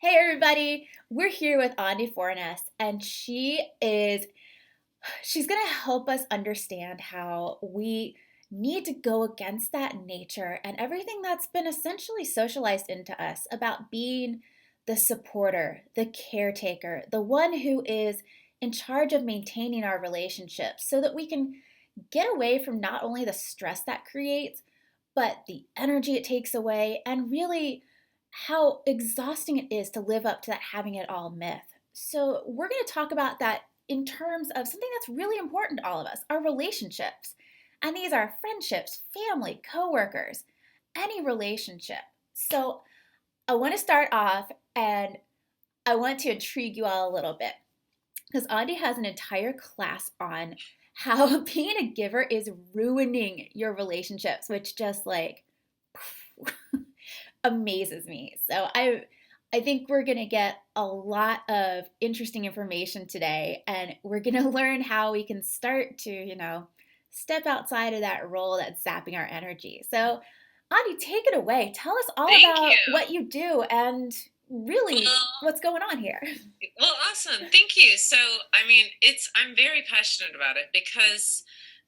Hey everybody, we're here with Andi Forness, and she's going to help us understand how we need to go against that nature and everything that's been essentially socialized into us about being the supporter, the caretaker, the one who is in charge of maintaining our relationships so that we can get away from not only the stress that creates, but the energy it takes away, and really how exhausting it is to live up to that having it all myth. So, we're going to talk about that in terms of something that's really important to all of us, our relationships. And these are friendships, family, coworkers, any relationship. So, I want to start off and I want to intrigue you all a little bit because Andi has an entire class on how being a giver is ruining your relationships, which just like amazes me. So I think we're going to get a lot of interesting information today, and we're going to learn how we can start to, step outside of that role that's zapping our energy. So, Adi, take it away. Tell us all Thank about you. what you do and really Well, what's going on here. awesome. Thank you. So, I'm very passionate about it because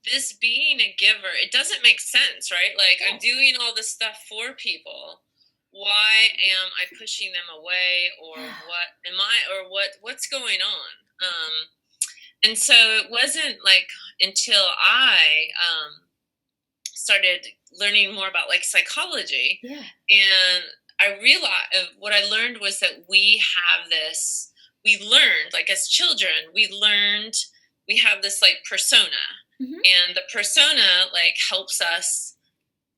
this being a giver, it doesn't make sense, right? Like, I'm Yeah. doing all this stuff for people. Why am I pushing them away, or Yeah. what's going on? And so it wasn't like until I started learning more about like psychology, Yeah. and I realized what I learned was that we learned like as children, we have this like persona, Hmm. and the persona like helps us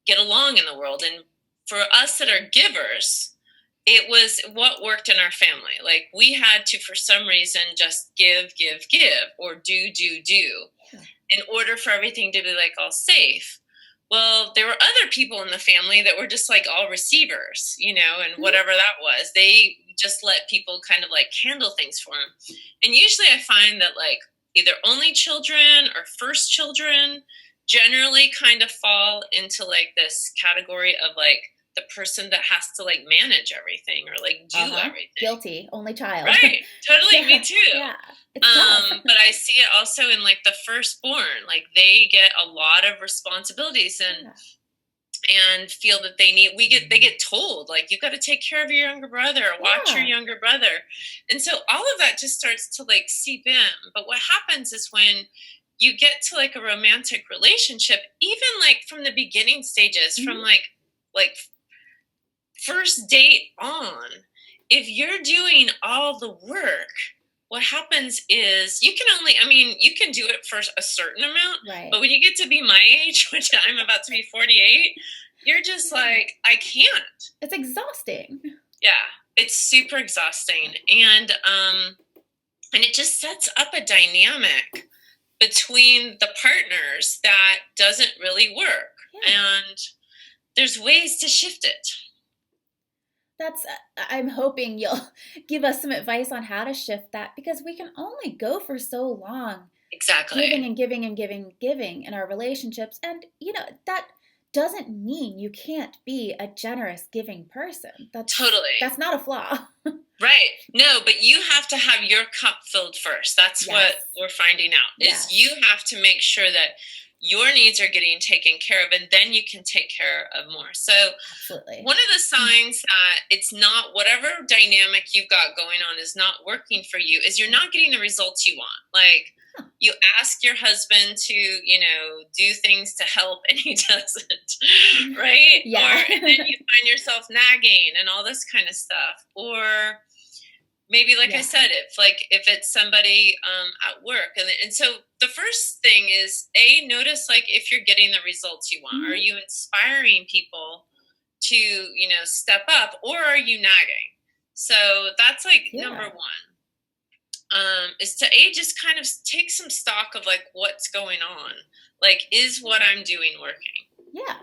get along in the world. And for us that are givers, it was what worked in our family. Like we had to, for some reason, just give, give, give, or do Yeah. in order for everything to be like all safe. Well, there were other people in the family that were just like all receivers, and Hmm. whatever that was, they just let people kind of like handle things for them. And usually I find that like either only children or first children generally kind of fall into like this category of like the person that has to like manage everything or like do Uh-huh. everything. Guilty. Only child. Right. Totally. Me Yeah. too. Yeah. It's tough. But I see it also in like the firstborn, like they get a lot of responsibilities Yeah. and feel that they get told like you got to take care of your younger brother, watch your Yeah. younger brother. And so all of that just starts to like seep in. But what happens is when you get to like a romantic relationship, even like from the beginning stages, from Hmm. like first date on, if you're doing all the work, what happens is you can do it for a certain amount, but Right. when you get to be my age, which I'm about to be 48, you're just Yeah. like, I can't. It's exhausting. Yeah, it's super exhausting. And it just sets up a dynamic between the partners that doesn't really work. Yeah. And there's ways to shift it. I'm hoping you'll give us some advice on how to shift that because we can only go for so long giving Exactly. and giving and giving and giving in our relationships. And, that doesn't mean you can't be a generous giving person. That's Totally. not a flaw. Right. No, but you have to have your cup filled first. That's what Yes. we're finding out is Yes. you have to make sure that your needs are getting taken care of, and then you can take care of more. So Absolutely. one of the signs that it's not, whatever dynamic you've got going on is not working for you, is you're not getting the results you want. Like Huh. you ask your husband to, do things to help and he doesn't, right? Or Yeah. and then you find yourself nagging and all this kind of stuff. Or maybe like I Yeah. said, if it's somebody at work, and so the first thing is notice like if you're getting the results you want. Are Hmm. you inspiring people to step up, or are you nagging? So that's like number Yeah. one, is to just kind of take some stock of like what's going on. Like, is what I'm doing working? Yeah.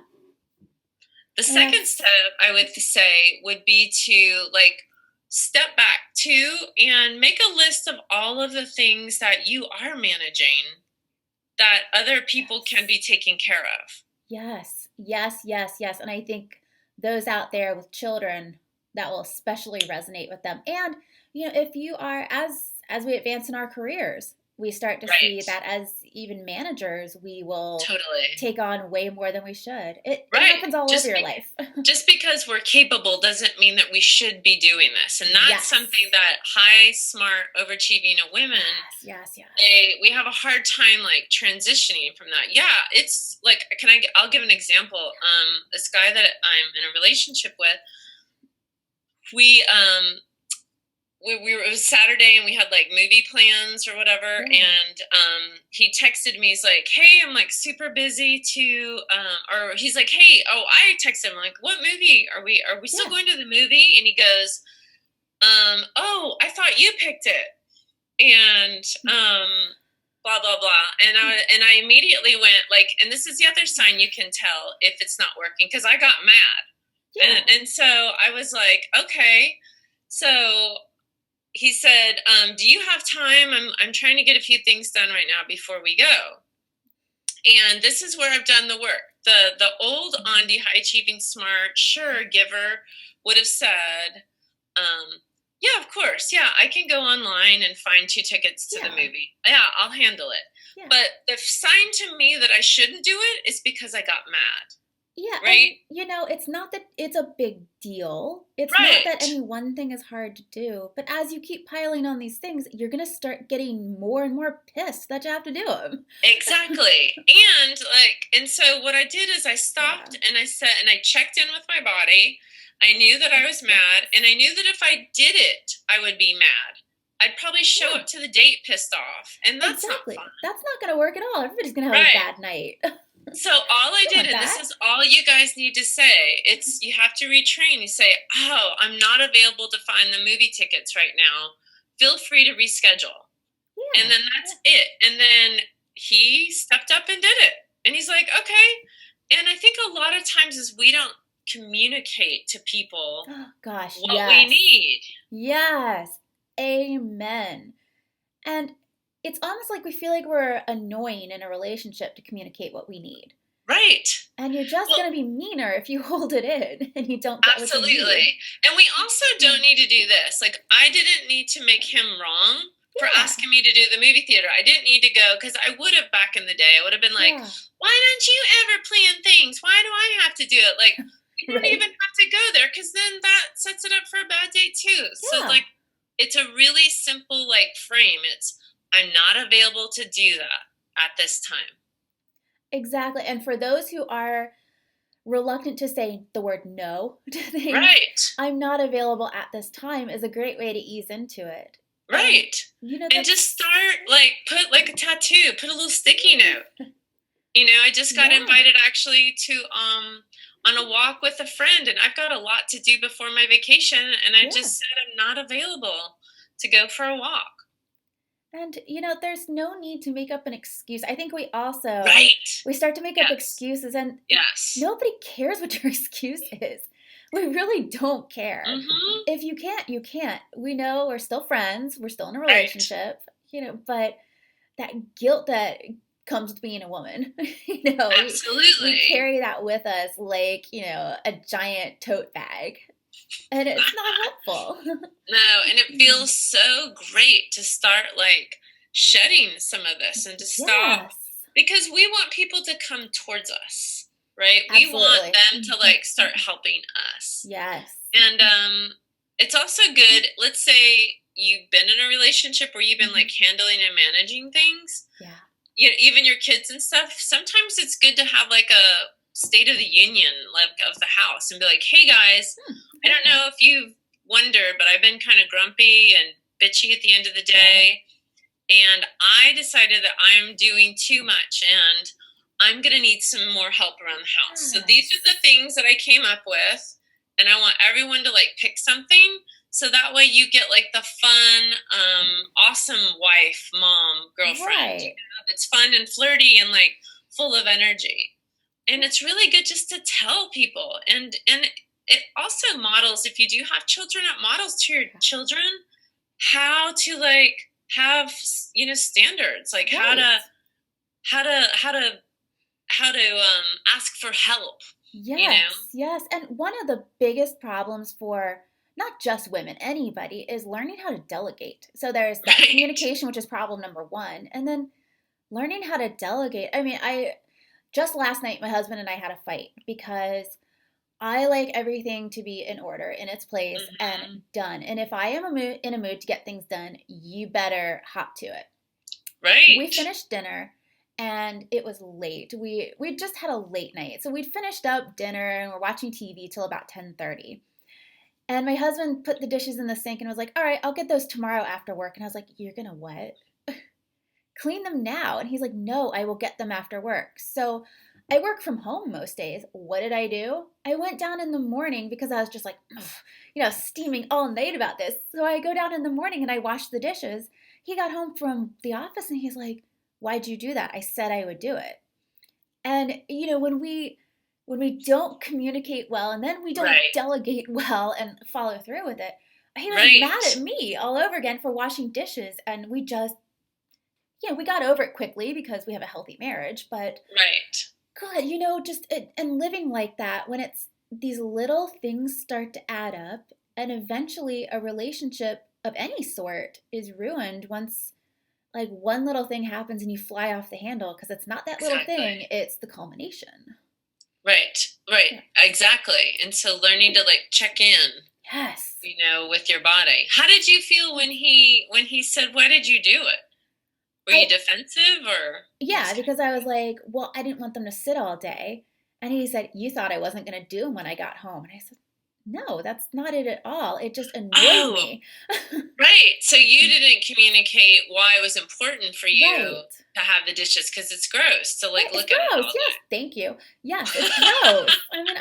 The And second that's, step I would say would be to like step back too and make a list of all of the things that you are managing that other people can yes. be taking care of. Yes. Yes. Yes. Yes. And I think those out there with children, that will especially resonate with them. And if you are, as we advance in our careers, we start to see Right. that as even managers, we will Totally. take on way more than we should. It Right. happens all over your life. Just because we're capable doesn't mean that we should be doing this. And that's Yes. something that high, smart, overachieving women, Yes, yes, yes. we have a hard time like transitioning from that. Yeah, it's like, I'll give an example. This guy that I'm in a relationship with, we it was Saturday and we had like movie plans or whatever, Yeah. and he texted me. He's like, "Hey, I'm like super busy to," or he's like, "Hey, oh," I texted him like, "What movie are we? Are we still Yeah. going to the movie?" And he goes, "Oh, I thought you picked it," and blah blah blah. And I immediately went like, and this is the other sign you can tell if it's not working, because I got mad, Yeah. and so I was like, okay, so he said, "Do you have time? I'm trying to get a few things done right now before we go." And this is where I've done the work. The old Andi, high achieving, smart, sure giver, would have said, "Yeah, of course. Yeah, I can go online and find 2 tickets to the Yeah. movie. Yeah, I'll handle it." Yeah. But the sign to me that I shouldn't do it is because I got mad. Yeah, and Right? it's not that it's a big deal. It's not that Right. any one thing is hard to do, but as you keep piling on these things, you're gonna start getting more and more pissed that you have to do them. Exactly. And so what I did is I Yeah. stopped and I said, and I checked in with my body. I knew that I was Yes. mad, and I knew that if I did it, I would be mad. I'd probably show Yeah. up to the date pissed off, and that's not Exactly. fun. That's not gonna work at all. Everybody's gonna have a Right. bad night. So all I You don't did, want and this that. is all you guys need to say, it's you have to retrain. You say, "Oh, I'm not available to find the movie tickets right now. Feel free to reschedule." And Yeah. then that's it. And then he stepped up and did it. And he's like, "Okay." And I think a lot of times is we don't communicate to people Oh, gosh, what we yes. need. Yes. Amen. And it's almost like we feel like we're annoying in a relationship to communicate what we need. Right. And you're just Well, going to be meaner if you hold it in and you don't get what you need. absolutely. And we also don't need to do this. Like, I didn't need to make him wrong for Yeah. asking me to do the movie theater. I didn't need to go, because I would have back in the day. I would have been like, Yeah. "Why don't you ever plan things? Why do I have to do it?" Like, you don't Right. even have to go there, because then that sets it up for a bad date too. So, Yeah. like, it's a really simple, like, frame. It's, I'm not available to do that at this time. Exactly. And for those who are reluctant to say the word no to things, Right. I'm not available at this time is a great way to ease into it. And Right. And just that's start, like, put like a tattoo, put a little sticky note. I just got yeah. invited actually to on a walk with a friend, and I've got a lot to do before my vacation, and I Yeah. just said I'm not available to go for a walk. And there's no need to make up an excuse. I think Right. we start to make up Yes. excuses and Yes. nobody cares what your excuse is. We really don't care. Mhm. If you can't, you can't. We know we're still friends, we're still in a Right. relationship, but that guilt that comes with being a woman, we Absolutely. carry that with us like, a giant tote bag. And it's not helpful. No, and it feels so great to start like shedding some of this and to stop, Yes. because we want people to come towards us, right? We want Absolutely. them to like start helping us. Yes. And it's also good, let's say you've been in a relationship where you've been like handling and managing things, Yeah. even your kids and stuff. Sometimes it's good to have like a state of the union, like, of the house, and be like, "Hey guys, I don't know if you wonder, but I've been kind of grumpy and bitchy at the end of the Right. day, and I decided that I'm doing too much, and I'm going to need some more help around the house. So these Yes. are the things that I came up with, and I want everyone to like pick something, so that way you get like the fun, awesome wife, mom, girlfriend, Right. that's fun and flirty and like full of energy." And it's really good just to tell people, and it also models, if you do have children, it models to your children how to like have standards, like how Right. to how to how to how to ask for help, you know Yes. Yes. And one of the biggest problems for not just women, anybody, is learning how to delegate. So there's that Right. communication, which is problem number one. And then learning how to delegate. I mean, I just last night, my husband and I had a fight because I like everything to be in order, in its place, and Hmm. done. And if I am in a mood to get things done, you better hop to it. We Right. finished dinner and it was late. We just had a late night. So we'd finished up dinner and we're watching TV till about 10:30. And my husband put the dishes in the sink and was like, "All right, I'll get those tomorrow after work." And I was like, "You're going to what? Clean them now." And he's like, "No, I will get them after work." So I work from home most days. What did I do? I went down in the morning because I was just like, ugh, steaming all night about this. So I go down in the morning and I wash the dishes. He got home from the office and he's like, "Why'd you do that?" I said I would do it. And when we don't communicate well and then we don't Right. delegate well and follow through with it, he was mad Right. at me all over again for washing dishes, and we just we got over it quickly because we have a healthy marriage. But Right. God, just and living like that, when it's these little things start to add up, and eventually a relationship of any sort is ruined once like one little thing happens and you fly off the handle because it's not that little Exactly. thing, it's the culmination. Right. Right. Yeah. Exactly. And so learning to like check in, Yes. with your body. How did you feel when he said, "Why did you do it?" Were you I defensive or Yeah, because I was like, well, I didn't want them to sit all day. And he said, "You thought I wasn't going to do them when I got home." And I said, "No, that's not it at all. It just annoyed Oh, me." right. So you didn't communicate why it was important for you Right. to have the dishes because it's gross to Right. like It's look at it gross. all Yes. day. Thank you. Yes, it's gross. I mean,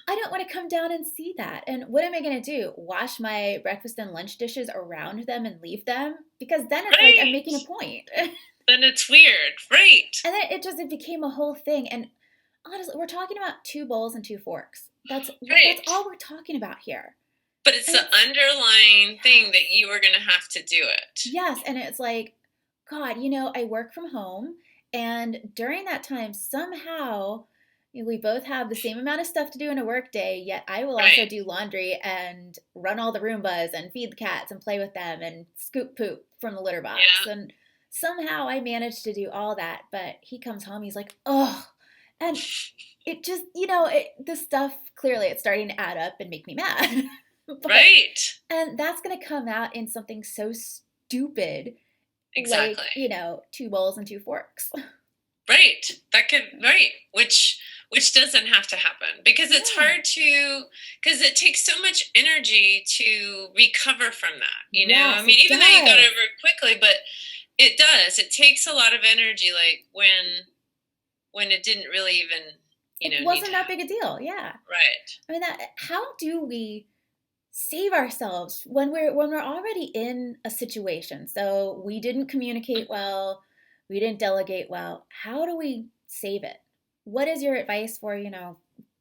I don't want to come down and see that. And what am I going to do? Wash my breakfast and lunch dishes around them and leave them? Because then it's like I'm Right. making a point. Then it's weird. Right. And then it became a whole thing. And honestly, we're talking about two bowls and two forks. That's Right. all we're talking about here. But it's And the it's underlying thing that yes. you were going to have to do it. Yes, and it's like, God, I work from home, and during that time, somehow we both have the same amount of stuff to do in a work day, yet I will also Right. do laundry and run all the Roombas and feed the cats and play with them and scoop poop from the litter box. Yeah. And somehow I managed to do all that, but he comes home, he's like, "Oh," and it just, the stuff clearly it's starting to add up and make me mad. but Right. and that's going to come out in something so stupid like, Exactly. two bowls and two forks. Right. That could right. Which doesn't have to happen because it's Yeah. hard to because it takes so much energy to recover from that. I Yes, mean, it even though you got does. over it quickly, but it does. It takes a lot of energy like when it didn't really even, It need wasn't to that happen. big a deal. Yeah. Right. I mean, how do we save ourselves when we're already in a situation? So we didn't communicate Mhm. well, we didn't delegate well. How do we save it? What is your advice for,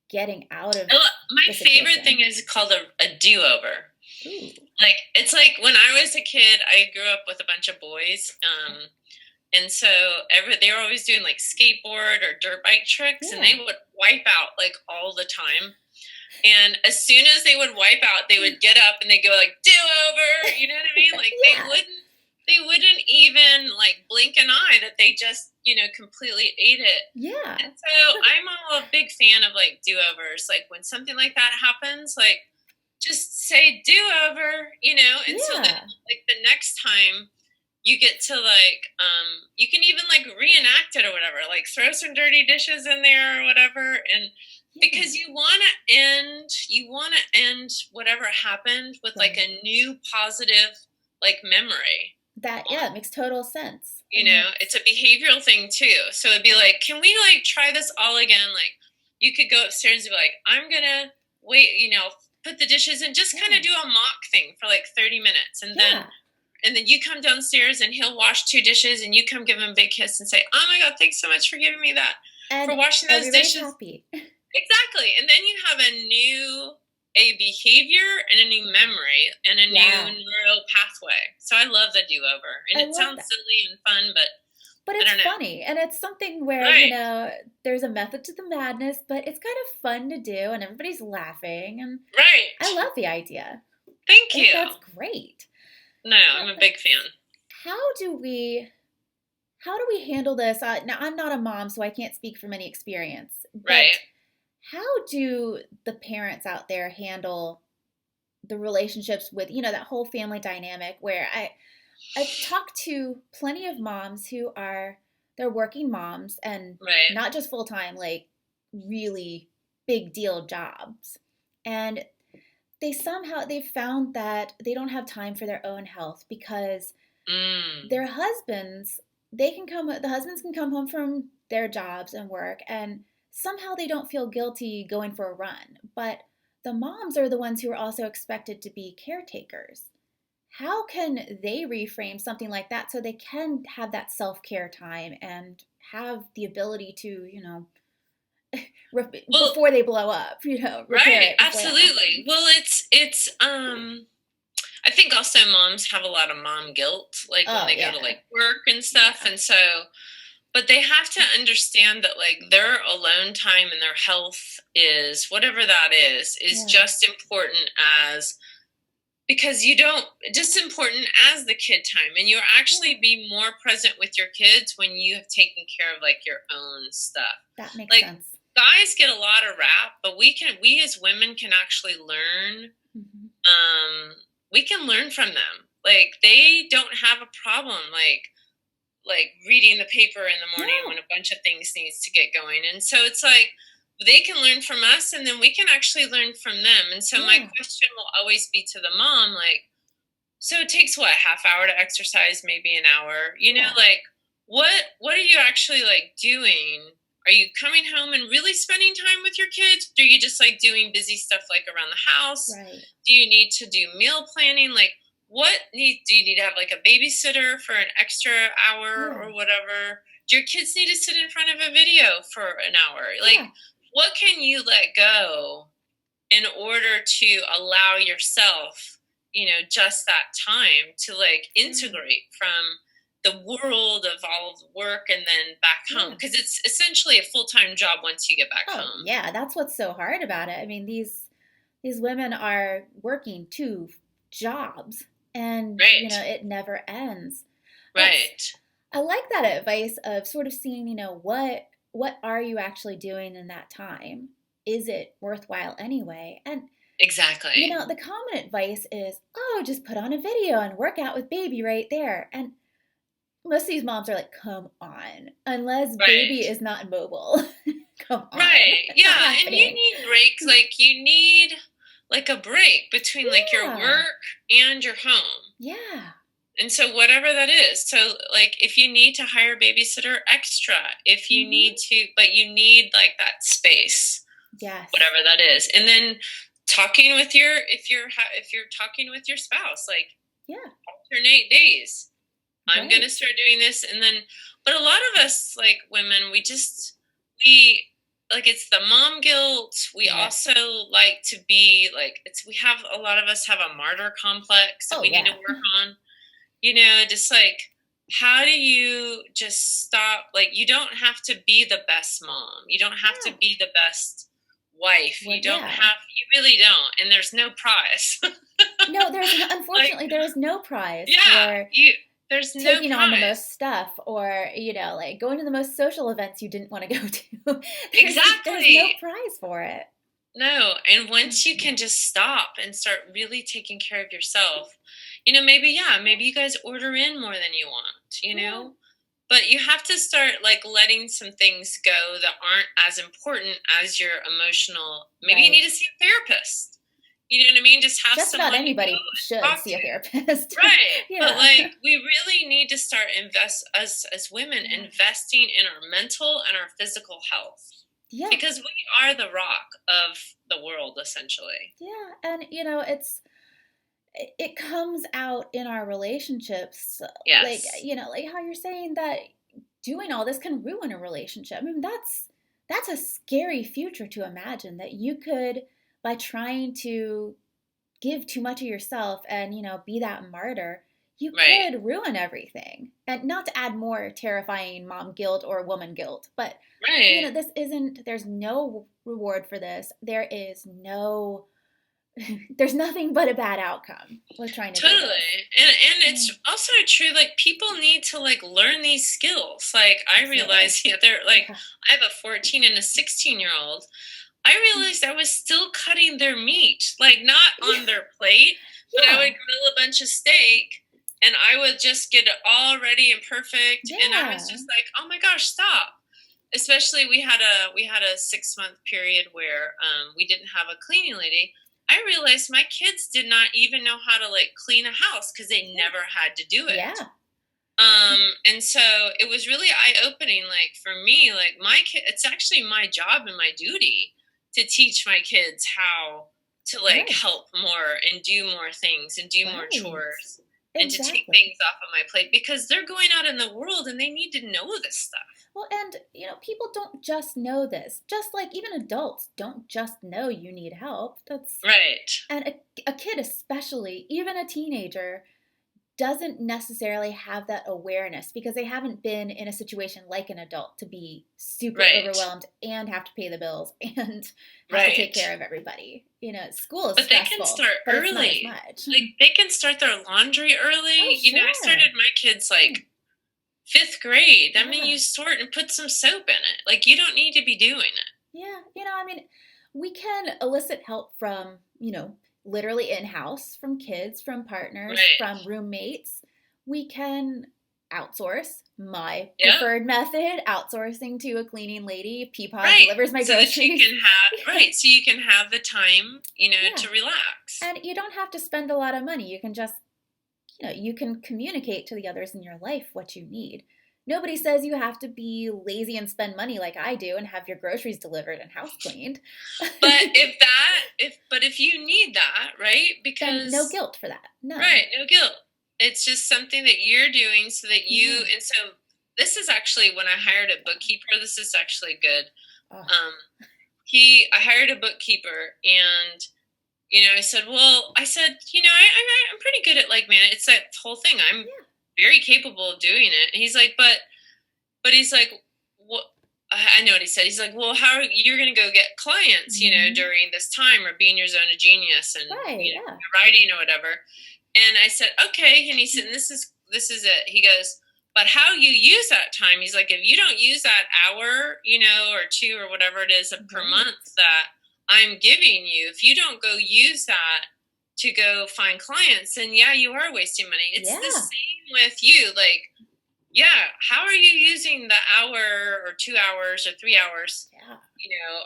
getting out of My the favorite thing situation? is called a do-over. Ooh. Like it's like when I was a kid, I grew up with a bunch of boys. Okay. And so they were always doing like skateboard or dirt bike tricks, and they Yeah. would wipe out like all the time. And as soon as they would wipe out, they would get up and they go like do over. You know what I mean? Like Yeah. they wouldn't even like blink an eye that they just completely ate it. Yeah. And so I'm a big fan of like do overs. Like when something like that happens, like just say do over, and so then Yeah. like the next time you get to like you can even like reenact it or whatever, like throw some dirty dishes in there or whatever, and Yeah. because you want to end whatever happened with like Right. a new positive like memory. Yeah, it makes total sense. you And know it's it's a behavioral thing too, so it'd be like, can we like try this all again? Like you could go upstairs and be like, I'm gonna wait, put the dishes in, just kind of yeah. do a mock thing for like 30 minutes, Yeah. and then you come downstairs and he'll wash two dishes and you come give him a big kiss and say, "Oh my God, thanks so much for giving me that, And for washing those everybody's dishes." happy. Exactly. And then you have a behavior and a new Yeah. memory and a new Yeah. neural pathway. So I love the do over. And I it love sounds that. silly and fun, but But I it's don't know. funny, and it's something where, Right. there's a method to the madness, but it's kind of fun to do, and everybody's laughing, and I Right. love the idea. Thank I think you. that's great. No, Uh, I'm a big fan. How do we how do we handle this? Now, I'm not a mom, so I can't speak from any experience, Right. but how do the parents out there handle the relationships with, that whole family dynamic where I've talked to plenty of moms who they're working moms and Right. not just full time, like really big deal jobs. And they've found that they don't have time for their own health because Mm. their husbands, the husbands can come home from their jobs and work, and somehow they don't feel guilty going for a run. But the moms are the ones who are also expected to be caretakers. How can they reframe something like that so they can have that self-care time and have the ability to, Well, before they blow up, repair right. it before that Absolutely. happens? Well, it's I think also moms have a lot of mom guilt, like when Oh, they go to yeah. like work and stuff. Yeah. And so, but they have to understand that like their alone time and their health is whatever that is Yeah. just important as, because you don't, just important as the kid time. And you'll Yeah. actually be more present with your kids when you have taken care of like your own stuff. That makes Like sense. guys get a lot of rap, but we as women can actually learn. Hmm. We can learn from them. Like they don't have a problem like reading the paper in the morning when No. a bunch of things needs to get going. And so it's like they can learn from us and then we can actually learn from them. And so my Yeah. question will always be to the mom, like, so it takes what, half hour to exercise, maybe an hour, Yeah. like what are you actually like doing? Are you coming home and really spending time with your kids? Do you just like doing busy stuff like around the house? Right. Do you need to do meal planning? Like do you need to have like a babysitter for an extra hour Yeah. or whatever? Do your kids need to sit in front of a video for an hour? Like Yeah. what can you let go in order to allow yourself, just that time to like Yeah. integrate from the world of all of the work and then back home? Yeah. Because it's essentially a full-time job once you get back Oh, home. yeah. That's what's so hard about it. I mean, these women are working two jobs, and Right. it never ends. That's Right. I like that advice of sort of seeing, what are you actually doing in that time? Is it worthwhile anyway? And Exactly. the common advice is, oh, just put on a video and work out with baby right there. And most of these moms are like, come on, unless baby Right. is not mobile. Come on. Right. It's not Yeah, and you happening. need breaks, like you need like a break between like your Yeah. work and your home. Yeah. And so whatever that is. So like if you need to hire a babysitter, extra. If you need Hmm. to, but you need like that space, Yes. whatever that is. And then talking with your if you're talking with your spouse, like Yeah. alternate days. I'm going to Right. start doing this and then, but a lot of us like women, we like it's the mom guilt. We Yes. also like to be like we have a lot of us have a martyr complex that Oh, we need to yeah. work on. Just like how do you just stop? Like you don't have to be the best mom. You don't have to No. be the best wife. Well, You don't yeah. have you really don't. And there's no prize. No, Like unfortunately, there is no prize yeah, for you there's no taking on the prize. most stuff, or, like going to the most social events you didn't want to go to. There's no Exactly. prize for it. No, and once you can just stop and start really taking care of yourself, maybe, yeah, Yeah. maybe you guys order in more than you want, Yeah. but you have to start like letting some things go that aren't as important as your emotional. Maybe you Right. need to see a therapist. You know what I mean? Just have Just about someone to go anybody and should talk see a to. therapist. Right. But Yeah. like we really need to start invest us as women Yeah. investing in our mental and our physical health Yeah. because we are the rock of the world essentially. Yeah. And, it comes out in our relationships, like, Yes. like how you're saying that doing all this can ruin a relationship. I mean, that's a scary future to imagine, that you could, by trying to give too much of yourself and, be that martyr, you Right. could ruin everything. And not to add more terrifying mom guilt or woman guilt, but Right. this isn't, there's no reward for this. There is no, there's nothing but a bad outcome with trying to do this. Totally. And Yeah, it's also true, like, people need to, like, learn these skills. Like, I absolutely. realize, they're like, Yeah. I have a 14 and a 16-year-old. I realized I was still cutting their meat, like, not Yeah. on their plate, but I would Yeah. grill a bunch of steak and I would just get it all ready and perfect. And I was Yeah. just like, oh my gosh, stop. Especially we had a 6 month period where we didn't have a cleaning lady. I realized my kids did not even know how to like clean a house because they Yeah. never had to do it. Yeah. And so it was really eye opening. Like for me, like my kid, it's actually my job and my duty to teach my kids how to like Right. help more and do more things and do more Right. chores and to take Exactly. things off of my plate because they're going out in the world and they need to know this stuff. Well, and people don't just know this. Just like even adults don't just know you need help. That's Right. and a kid especially, even a teenager doesn't necessarily have that awareness because they haven't been in a situation like an adult to be super Right. overwhelmed and have to pay the bills and have to take Right. care of everybody. School is But they can stressful, start but it's not as early. much. Like they can start their laundry Oh, early. I sure. started my kids Hmm. like fifth grade. I mean, Yeah. you sort and put some soap in it. Like you don't need to be doing it. Yeah. We can elicit help from, literally in house, from kids, from partners, Right. from roommates. We can outsource my Yep. preferred method, outsourcing to a cleaning lady. Peapod Right. delivers my So that you groceries. can have right. So you can have the time, Yeah. to relax. And you don't have to spend a lot of money. You can just, you can communicate to the others in your life what you need. Nobody says you have to be lazy and spend money like I do and have your groceries delivered and house cleaned. But if you need that, right? Then no Because guilt for that. None. right, no guilt. It's just something that you're doing so that Yeah. and so this is actually when I hired a bookkeeper, this is actually good. Oh, Um, I hired a bookkeeper and, I said, I'm pretty good at like, man, it's that whole thing. I'm yeah. very capable of doing it. And he's like, but he's like, what? I know what he said. He's like, well, how are you going to go get clients, Hmm. during this time or be in your zone of genius and, Right. Yeah. writing or whatever. And I said, okay. And he said, and this is it. He goes, but how you use that time? He's like, if you don't use that hour, or two or whatever it is per Right. month that I'm giving you, if you don't go use that to go find clients, then yeah, you are wasting money. It's the Yeah. same with you. Like, yeah, how are you using the hour or 2 hours or 3 hours? Yeah.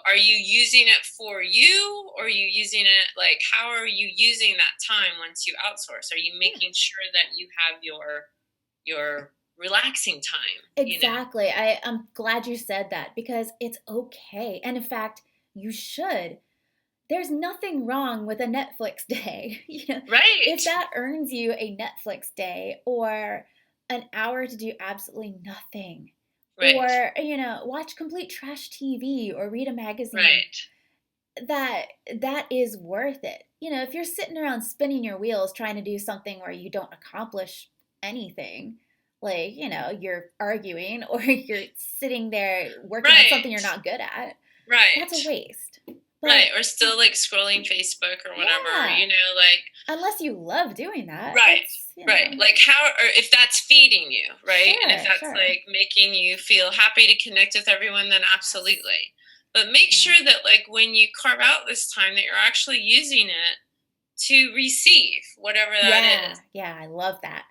Are you using it for you or are you using it like how are you using that time once you outsource? Are you Yeah. making sure that you have your relaxing time? Exactly. I'm glad you said that because it's okay. And in fact, you should. There's nothing wrong with a Netflix day. Right. If that earns you a Netflix day or an hour to do absolutely nothing, Right. or watch complete trash TV or read a magazine, Right. that is worth it. If you're sitting around spinning your wheels trying to do something where you don't accomplish anything, like, you're arguing or you're sitting there working on something you're Right. not good at, that's a Right. waste. Right. But Or still like scrolling Facebook or whatever, yeah, like unless you love doing that, right. that's, Right. Like how or if that's feeding you, right? And if sure, that's sure. like making you feel happy to connect with everyone, then Yes. absolutely. But make Yeah. sure that like when you carve out this time that you're actually using it to receive whatever that Yeah, is. yeah, I love that.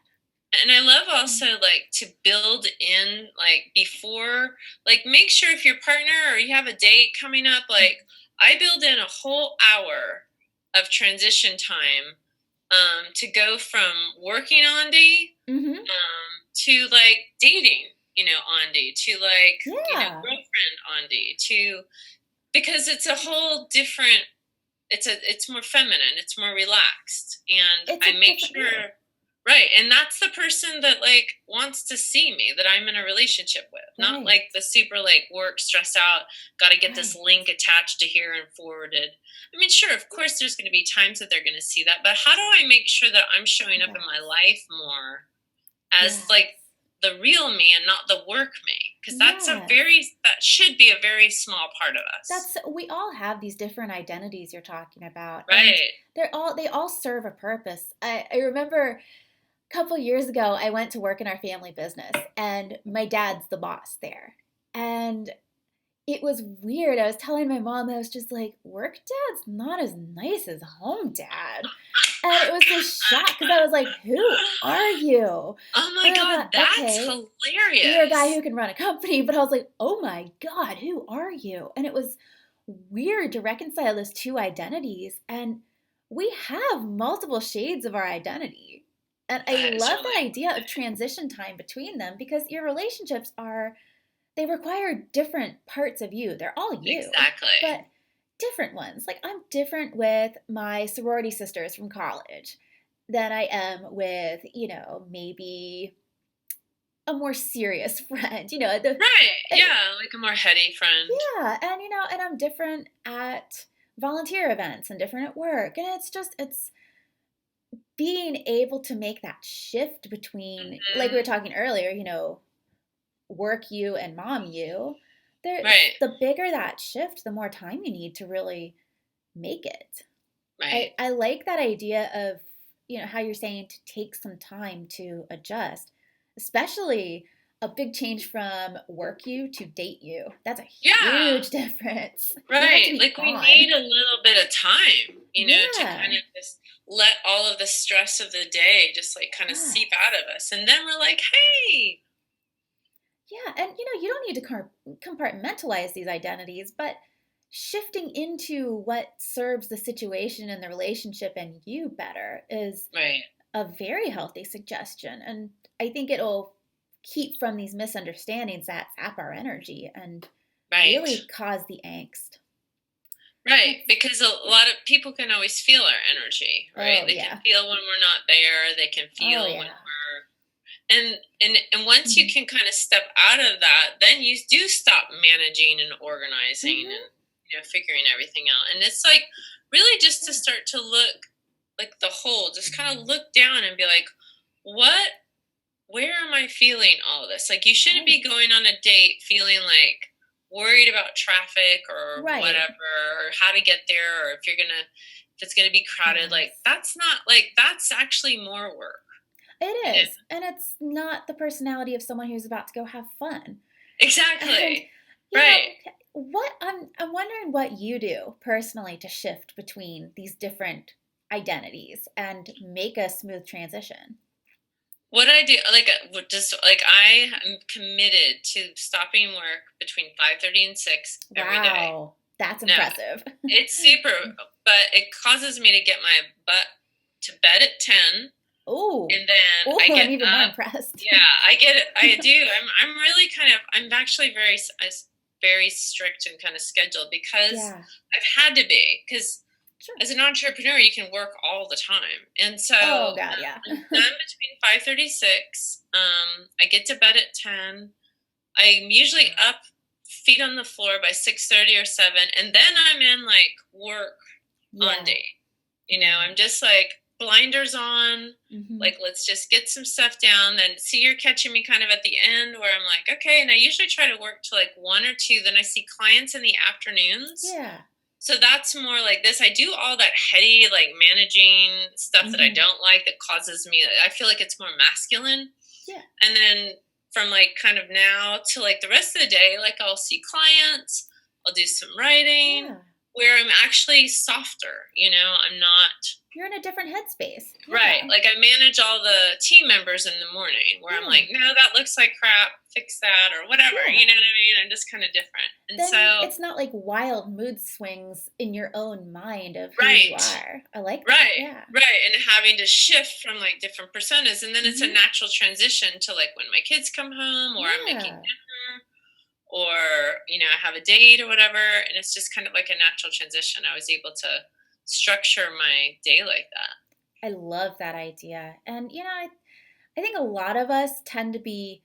And I love also like to build in like before, like make sure if your partner or you have a date coming up, like I build in a whole hour of transition time to go from working on Andi Mm-hmm. to like dating, Andi to like, Yeah, girlfriend Andi to because it's a whole different it's more feminine, it's more relaxed. And it's a I make different sure you. Right. And that's the person that like wants to see me, that I'm in a relationship with, not Right. like the super like work stressed out, got to get this Right. link attached to here and forwarded. I mean, sure, of course there's going to be times that they're going to see that, but how do I make sure that I'm showing up in my Yes. life more as Yes. like the real me and not the work me? Because Yes. that should be a very small part of us. That's we all have these different identities you're talking about, and Right. they all serve a purpose. I remember a couple years ago I went to work in our family business, and my dad's the boss there. And it was weird. I was telling my mom, I was just like, work dad's not as nice as home dad. And it was this shock because I was like, who are you? Oh my And I God, thought, that's okay, you're a guy hilarious. who can run a company. But I was like, oh my God, who are you? And it was weird to reconcile those two identities. And we have multiple shades of our identity. And I That is love really that idea of transition time between them because your relationships they require different parts of you. They're all you, exactly. but different ones. Like I'm different with my sorority sisters from college than I am with, maybe a more serious friend. Right. Uh, Yeah, like a more heady friend. yeah, and and I'm different at volunteer events and different at work. And it's being able to make that shift between, like we were Mhm. talking earlier, work you and mom you, Right. the bigger that shift, the more time you need to really make it. Right. I like that idea of, how you're saying to take some time to adjust, especially a big change from work you to date you. That's a Yeah. huge difference. You have to Right. be Like we on. need a little bit of time, to kind Yeah. of just let all of the stress of the day just like kind of seep Yes. out of us. And then we're like, hey, Yeah, and you don't need to compartmentalize these identities, but shifting into what serves the situation and the relationship and you better is right, a very healthy suggestion. And I think it'll keep from these misunderstandings that sap our energy and right. really cause the angst. Right, That's, because a lot of people can always feel our energy, right? oh, They can yeah. feel when we're not there, they can Oh, feel when yeah. we're and once you Hmm. can kind of step out of that, then you do stop managing and organizing Hmm. and figuring everything out. And it's like really just to Yeah. start to look like the whole, just kind of look down and be like, what where am I feeling all of this? Like you shouldn't be Right. going on a date feeling like worried about traffic or Right. whatever or how to get there or if it's gonna be crowded. Like Yes. that's not like that's actually more work. It You know? is. And it's not the personality of someone who's about to go have fun. And Exactly. you Right. know, what I'm wondering what you do personally to shift between these different identities and make a smooth transition. What I do, like, just like I am committed to stopping work between 5:30 and 6 every day. Wow, that's No, impressive. it's super, but it causes me to get my butt to bed at 10, Oh, and then oh, I I'm get even more up. impressed. Yeah, I get it. I do. I'm really kind of. I'm actually very strict and kind of scheduled because Yeah, I've had to be because sure. as an entrepreneur, you can work all the time, and so Oh God, yeah. I'm done between 5:36. I get to bed at 10. I'm usually up, feet on the floor by 6:30 or 7, and then I'm in like work on Yeah, day. yeah. I'm just like blinders on. Hmm. Like, let's just get some stuff down. Then, see, you're catching me kind of at the end where I'm like, okay. And I usually try to work to like 1 or 2. Then I see clients in the afternoons. Yeah. So that's more like this. I do all that heady, like managing stuff that I Hmm. don't like that causes me, I feel like it's more masculine. Yeah. And then from like kind of now to like the rest of the day, like I'll see clients, I'll do some writing Yeah. where I'm actually softer, I'm not. You're in a different headspace. Right. Yeah. Like I manage all the team members in the morning where I'm Yeah. like, no, that looks like crap, fix that or whatever. You Yeah. know what I mean? I'm just kind of different. And Then so, it's not like wild mood swings in your own mind of who you right. are. I like that. Right. Yeah. Right. And having to shift from like different personas. And then it's a Hmm. natural transition to like when my kids come home or I'm making Yeah. dinner or, I have a date or whatever. And it's just kind of like a natural transition. I was able to structure my day like that. I love that idea. And, I think a lot of us tend to be,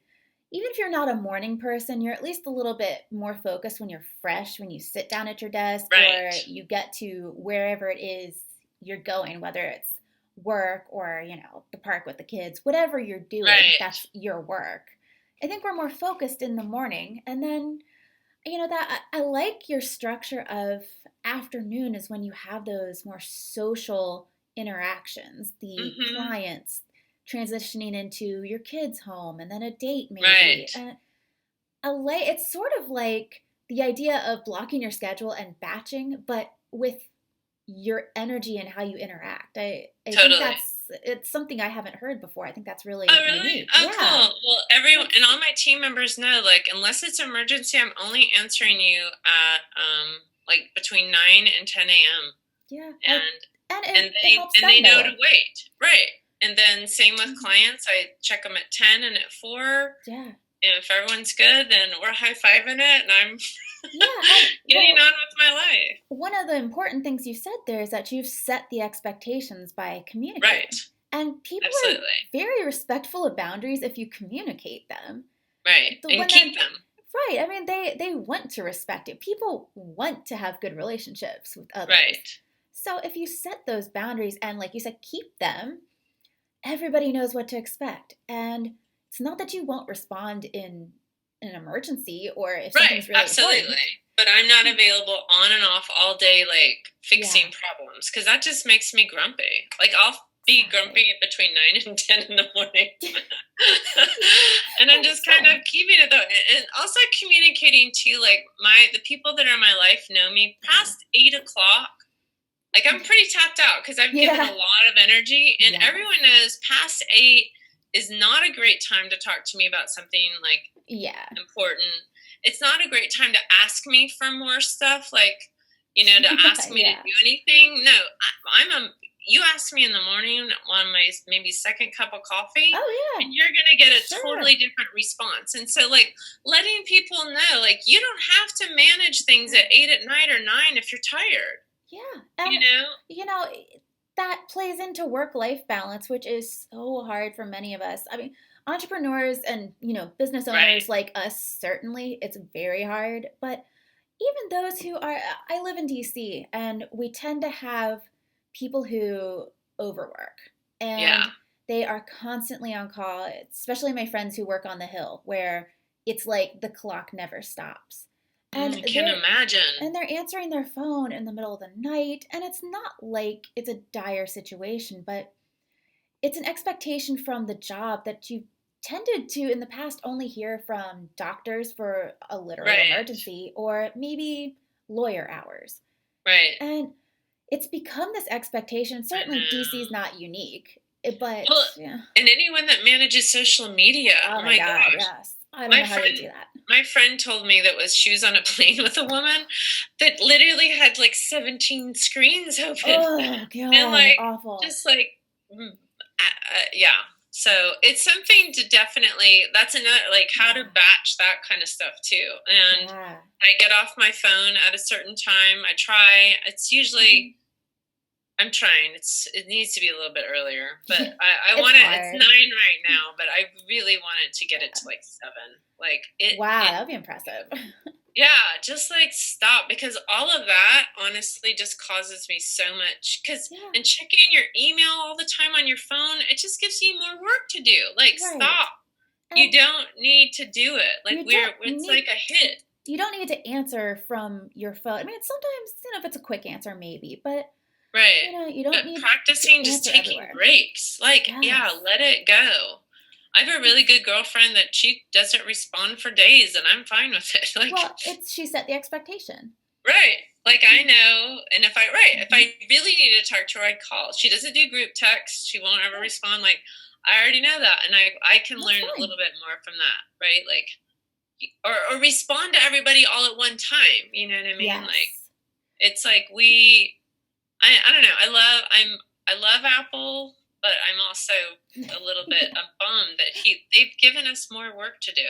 even if you're not a morning person, you're at least a little bit more focused when you're fresh, when you sit down at your desk Right. or you get to wherever it is you're going, whether it's work or, the park with the kids, whatever you're doing, Right. that's your work. I think we're more focused in the morning. And then, that I like your structure of afternoon is when you have those more social interactions, the Mhm. clients transitioning into your kids' home and then a date maybe. Right. And I like it's sort of like the idea of blocking your schedule and batching, but with your energy and how you interact. I think Totally. it's something I haven't heard before. I think that's Oh, really really? unique. Oh, Yeah. cool. Well, everyone It's and all my team members know, like, unless it's emergency, I'm only answering you at like between 9 and 10 a.m. yeah. and And and it they helps and them they know to know. wait. Right. And then same with Mhm. clients, I check them at 10 and at 4. Yeah. And if everyone's good, then we're high fiving it, and I'm Yeah, and getting well, on with my life. one of the important things you said there is that you've set the expectations by Right. communicating. And people are Absolutely. very respectful of boundaries if you communicate them. Right. The And when they're keep them. right, I mean they want to respect it. People want to have good relationships with others. Right. So if you set those boundaries and like you said keep them, everybody knows what to expect. And it's not that you won't respond in an emergency or if Right, something's really important. absolutely. But I'm not available on and off all day, like Yeah, fixing problems, because that just makes me grumpy. Like I'll be exactly. grumpy between 9 and 10 in the morning, and I'm And just kind so, of keeping it though, and also communicating too. Like the people that are in my life know me yeah. past 8 o'clock. Like I'm pretty tapped out because I've given a Yeah. lot of energy, and Yes. everyone knows past 8 is not a great time to talk to me about something like Yeah. important. It's not a great time to ask me for more stuff, like, to ask me to Yeah. do anything. No, I'm a. You ask me in the morning on my maybe second cup of coffee, Oh, yeah. and you're gonna get a totally Sure. different response. And so, like, letting people know, like, you don't have to manage things at 8 at night or 9 if you're tired. Yeah. You And, know? you know, that plays into work life balance, which is so hard for many of us. I mean, entrepreneurs and, business Right. owners like us, certainly, it's very hard. But even those who are, I live in DC and we tend to have people who overwork Yeah. and they are constantly on call, especially my friends who work on the Hill, where it's like the clock never stops. And I can they're imagine. and they're answering their phone in the middle of the night, and it's not like it's a dire situation, but it's an expectation from the job that you tended to in the past only hear from doctors for a literal Right. emergency or maybe lawyer hours. Right. And it's become this expectation. I Certainly DC is know. not unique, but Well, yeah. and anyone that manages social media, Oh oh my my god, gosh. yes. I don't My know how they friend do that. my friend told me that was she was on a plane with a woman that literally had like 17 screens open Oh and god, like awful. just like yeah. So it's something to definitely that's another like how to Yeah. batch that kind of stuff too. And Yeah. I get off my phone at a certain time. I try. It's Mhm. usually I'm trying. It needs to be a little bit earlier, but Yeah. I It's want it. It's hard. 9 right now, but I really wanted to get it to Yeah. like 7. Like it. Wow, It. that would be impressive. Yeah, just like stop because all of that honestly just causes me so much. Because Yeah, and checking your email all the time on your phone, it just gives you more work to do. Like right. stop. You And don't need to do it. Like you don't it's need like a hit. you don't need to answer from your phone. I mean, it's sometimes, if it's a quick answer maybe, but Right. you don't But need practicing to just answer taking everywhere. breaks. Like, yeah, Yes. let it go. I have a really It's good girlfriend that she doesn't respond for days and I'm fine with it. Like, well, it's she set the expectation. right. Like I Yeah. know and if Hmm. I really need to talk to her, I call. She doesn't do group text. She won't ever Yeah, respond. Like I already know that and I can that's learn a fine. little bit more from that, right? Like or respond to everybody all at one time. You know what I mean? Like Yes. it's like I don't know. I love Apple, but I'm also a little bit bummed that they've given us more work to do.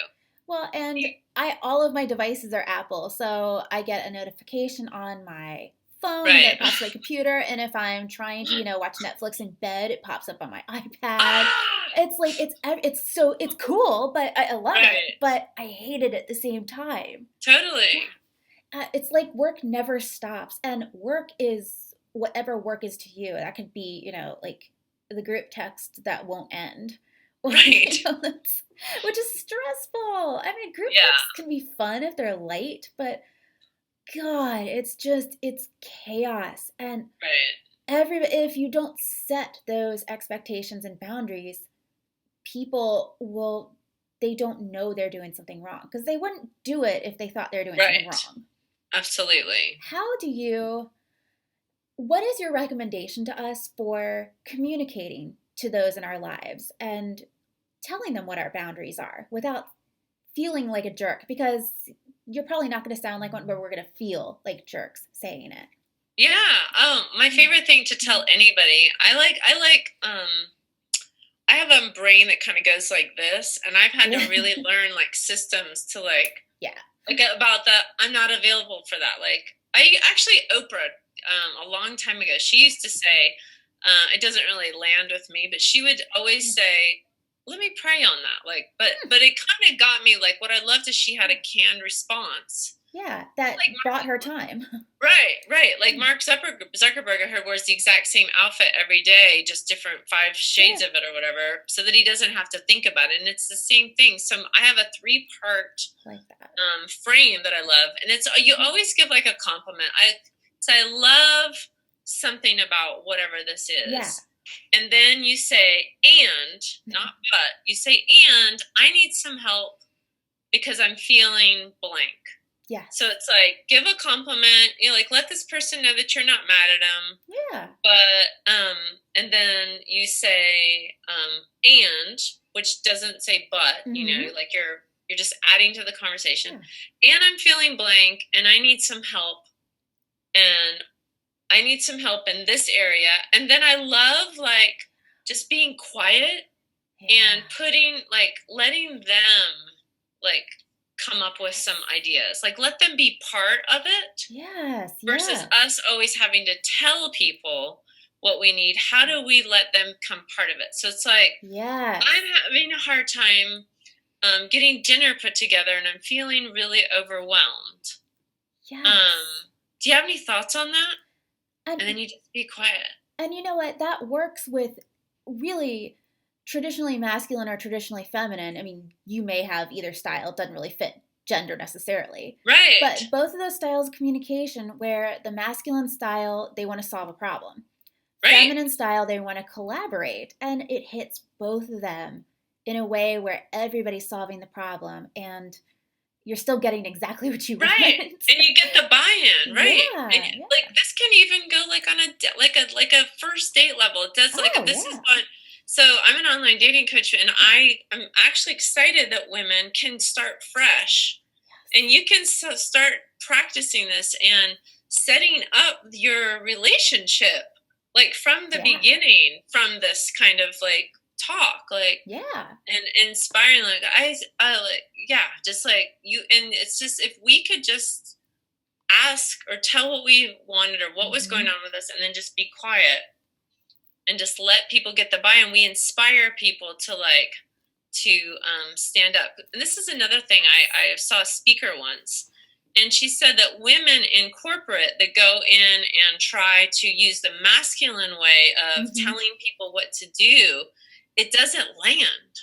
Well, and I all of my devices are Apple, so I get a notification on my phone and then Right. it pops up on my computer. And if I'm trying to, watch Netflix in bed, it pops up on my iPad. Ah, It's like it's cool, but I love it, right. but I hate it at the same time. Yeah, Totally. it's like work never stops, and work is whatever work is to you. That could be, like the group text that won't end, or Right. which is stressful. I mean, group Yeah. texts can be fun if they're light, but God, it's chaos. And Right. if you don't set those expectations and boundaries, people will they don't know they're doing something wrong because they wouldn't do it if they thought they were doing something Right. wrong. Absolutely. How do you What is your recommendation to us for communicating to those in our lives and telling them what our boundaries are without feeling like a jerk? Because you're probably not going to sound like one, but we're going to feel like jerks saying it. Yeah. My favorite thing to tell anybody, I have a brain that kind of goes like this, and I've had to really learn like systems to Yeah. like about that. I'm not available for that. Like I actually Oprah, a long time ago, she used to say, it doesn't really land with me, but she would always say, "Let me pray on that." Like, but it kind of got me. Like, what I loved is she had a canned response. Yeah, that Like bought her time. right, right. Like Mark Zuckerberg, I heard, wears the exact same outfit every day, just different five shades Yeah, of it or whatever, so that he doesn't have to think about it. And it's the same thing. So I have a 3-part I like that. frame that I love, and it's you always give like a compliment. I love something about whatever this Yeah. is, and then you say and not but. You say and I need some help because I'm feeling blank. Yes. So it's like give a compliment, like let this person know that you're not mad at them. Yeah. But and then you say and, which doesn't say but, Mm-hmm. like you're just adding to the conversation. Yeah. And I'm feeling blank and I need some help and I need some help in this area. And then I love like just being quiet and Yeah. putting like letting them like come up with some ideas. Like let them be part of it Yes. versus Yes. us always having to tell people what we need. How do we let them come part of it? So it's like Yes. I'm having a hard time getting dinner put together and I'm feeling really overwhelmed. Yes. Do you have any thoughts on that? And And then you just be quiet. and you know what? That works with really traditionally masculine or traditionally feminine. I mean, you may have either style, it doesn't really fit gender necessarily. Right. But both of those styles of communication, where the masculine style, they want to solve a problem. Right. Feminine style, they want to collaborate. And it hits both of them in a way where everybody's solving the problem and you're still getting exactly what you Right. want. And you get the buy-in, right? And Yeah, like yeah. this can even go like on a first date level. It does like Oh, this is yeah. what. So I'm an online dating coach, and I'm actually excited that women can start fresh, and you can start practicing this and setting up your relationship like from the Yeah. beginning, from this kind of like talk, like Yeah. and inspiring. Like I like yeah, just like you. And it's just if we could just ask or tell what we wanted or what was going Hmm. on with us, and then just be quiet and just let people get the buy-in. We inspire people to stand up. And this is another thing. I saw a speaker once, and she said that women in corporate that go in and try to use the masculine way of Hmm. telling people what to do, it doesn't land.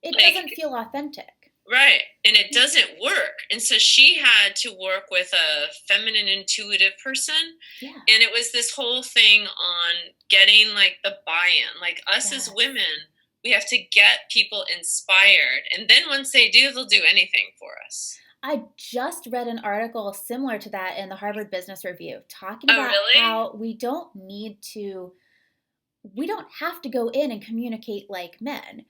It Like doesn't feel authentic. right. And it doesn't work. And so she had to work with a feminine intuitive person. Yeah. And it was this whole thing on getting like the buy-in. Like us as Yes. women, we have to get people inspired. And then once they do, they'll do anything for us. I just read an article similar to that in the Harvard Business Review talking Oh, about really? how we don't have to go in and communicate like men.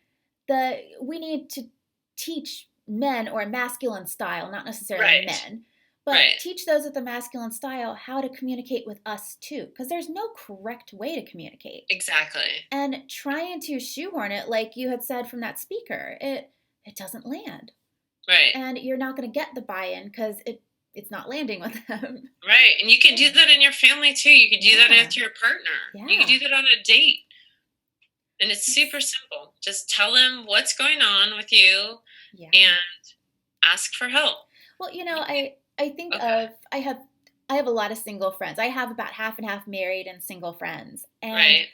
We need to teach men or a masculine style, not necessarily Right. men, but Right. teach those with the masculine style how to communicate with us too, because there's no correct way to communicate. Exactly. And trying to shoehorn it, like you had said from that speaker, it doesn't land, Right. and you're not going to get the buy-in because it's not landing with them. Right. And you can Yeah. do that in your family too. You can do that Yeah. with your partner. You can Yeah. do that on a date. And it's That's, super simple. Just tell them what's going on with you yeah. and ask for help. Well, I think Okay. of I have a lot of single friends. I have about half and half married and single friends. And Right.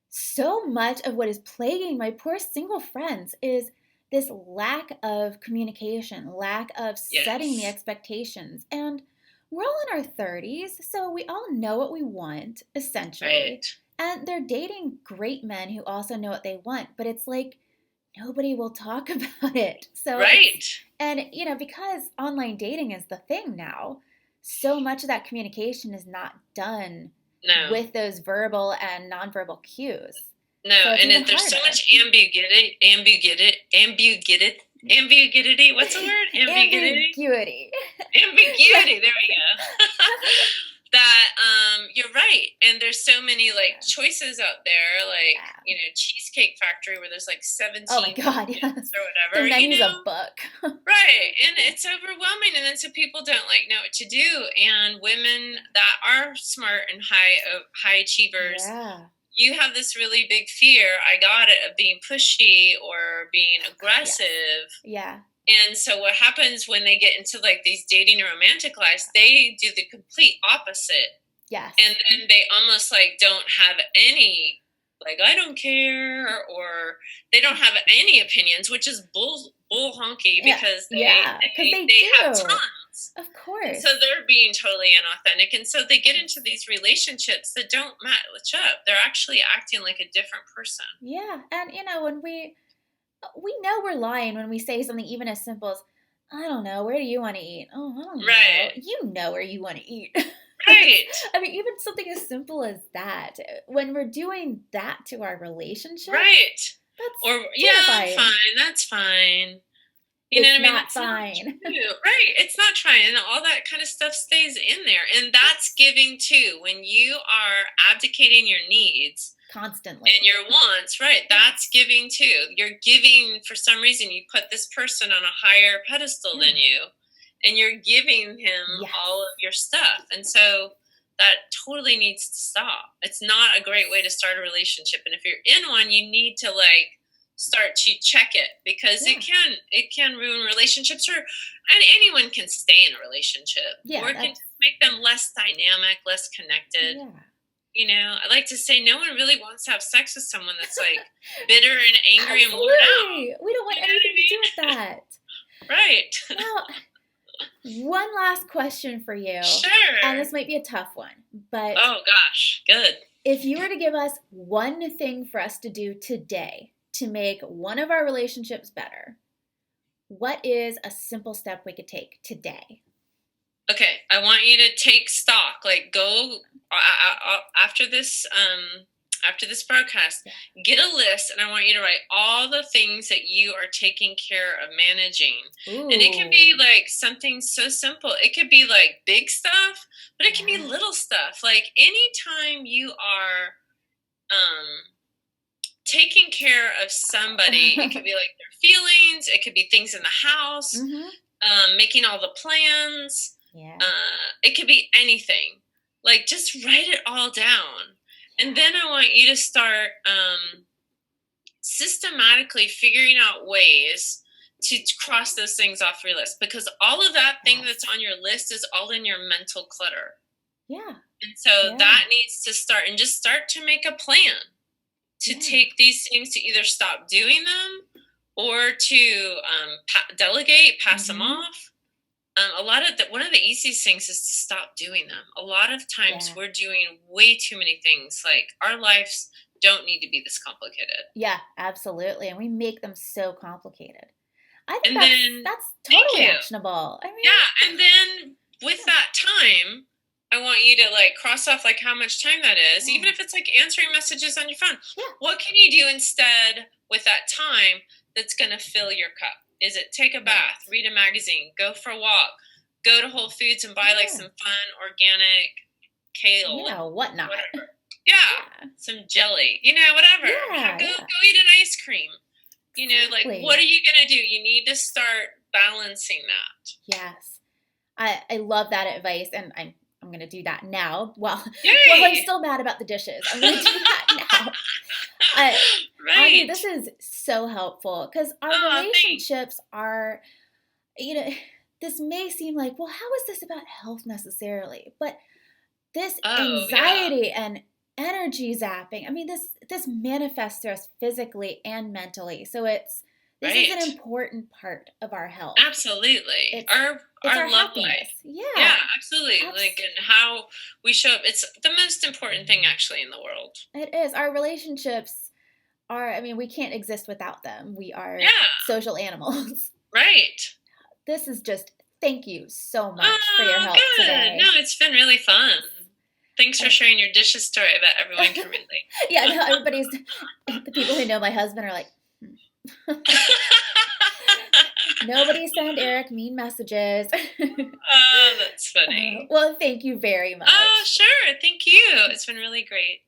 so much of what is plaguing my poor single friends is this lack of communication, lack of setting the Yes. expectations. And we're all in our 30s, so we all know what we want, essentially. Right. And they're dating great men who also know what they want, but it's like nobody will talk about it. So Right. because online dating is the thing now, so much of that communication is not done No. with those verbal and nonverbal cues. No, So it's and even there's so harder. much ambiguity. What's the word? Ambiguity. Ambiguity. Ambiguity. There we go. That you're right, and there's so many like choices out there, like Yeah. Cheesecake Factory, where there's like Oh my 17 God, yes. or The whatever, menu's a book. Right, and it's overwhelming, and then so people don't like know what to do, and women that are smart and high achievers, Yeah. you have this really big fear, I got it, of being pushy or being Yes. aggressive. Yeah. And so what happens when they get into like these dating or romantic lives, they do the complete opposit. Yes. And then they almost like don't have any, like, I don't care, or they don't have any opinions, which is bull honky, Yeah. because Yeah. Because they they have do. tons. Of And course. so they're being totally inauthentic. And so they get into these relationships that don't match up. They're actually acting like a different person. Yeah. And when we know we're lying when we say something even as simple as, I don't know, where do you want to eat? Oh, I don't know. Right. You know where you want to eat. Right. I mean, even something as simple as that, when we're doing that to our relationship, Right. that's Or, yeah, I'm terrifying. fine. That's fine. You know It's what I mean? not It's not fine. true. Right. It's not trying. And all that kind of stuff stays in there. And that's giving too. When you are abdicating your needs Constantly. and your wants, right, that's giving too. You're giving, for some reason, you put this person on a higher pedestal than you, and you're giving him all of your stuff. And so that totally needs to stop. It's not a great way to start a relationship. And if you're in one, you need to like start to check it, because it can ruin relationships, or and anyone can stay in a relationship, or it can just make them less dynamic, less connected. I like to say no one really wants to have sex with someone that's like bitter and angry and worn out. We don't want anything to do with that. Right. Now, one last question for you. Sure. And this might be a tough one, but oh gosh, good. If you were to give us one thing for us to do today to make one of our relationships better, what is a simple step we could take today? Okay, I want you to take stock. Like, go after this broadcast, get a list, and I want you to write all the things that you are taking care of managing. Ooh. And it can be like something so simple. It could be like big stuff, but it can be little stuff. Like anytime you are taking care of somebody, it could be like their feelings, it could be things in the house, making all the plans. Yeah. It could be anything. Like, just write it all down. And then I want you to start systematically figuring out ways to cross those things off your list, because all of that thing that's on your list is all in your mental clutter. Yeah. And so that needs to start, and just start to make a plan to take these things, to either stop doing them or to delegate, pass them off. One of the easiest things is to stop doing them. A lot of times we're doing way too many things. Like, our lives don't need to be this complicated. Yeah, absolutely. And we make them so complicated. I think that's totally actionable. I mean, yeah, and then with that time, I want you to like cross off like how much time that is, even if it's like answering messages on your phone. Yeah. What can you do instead with that time that's going to fill your cup? Is it take a bath, read a magazine, go for a walk, go to Whole Foods and buy like some fun organic kale, whatnot. Whatever. Yeah, some jelly, whatever. Go eat an ice cream. Like, what are you going to do? You need to start balancing that. Yes. I love that advice, and I'm gonna do that now. Well, well, I'm Yay! still mad about the dishes. I'm gonna do that now. I, Andi, Right. this is so helpful because our Oh, thanks. relationships are, you know, this may seem like, well, how is this about health necessarily? But this Oh, yeah. anxiety and energy zapping, I mean, this manifests to us physically and mentally. So this is an Right. important part of our health. Absolutely. It's it's Our our love happiness. life. Yeah. Yeah, absolutely. Like, and how we show up. It's the most important thing actually in the world. It is. Our relationships are, I mean, we can't exist without them. We are Yeah, social animals. right. This is just, thank you so much for your Oh, help good. No, today. it's been really fun. Yes. Thanks for Uh, sharing your dishes story. I bet everyone can relate. yeah, no, everybody's, the people who know my husband are like, "Hmm." Nobody send Eric mean messages. Oh, that's funny. Well, thank you very Oh, much. sure. Thank you. It's been really great.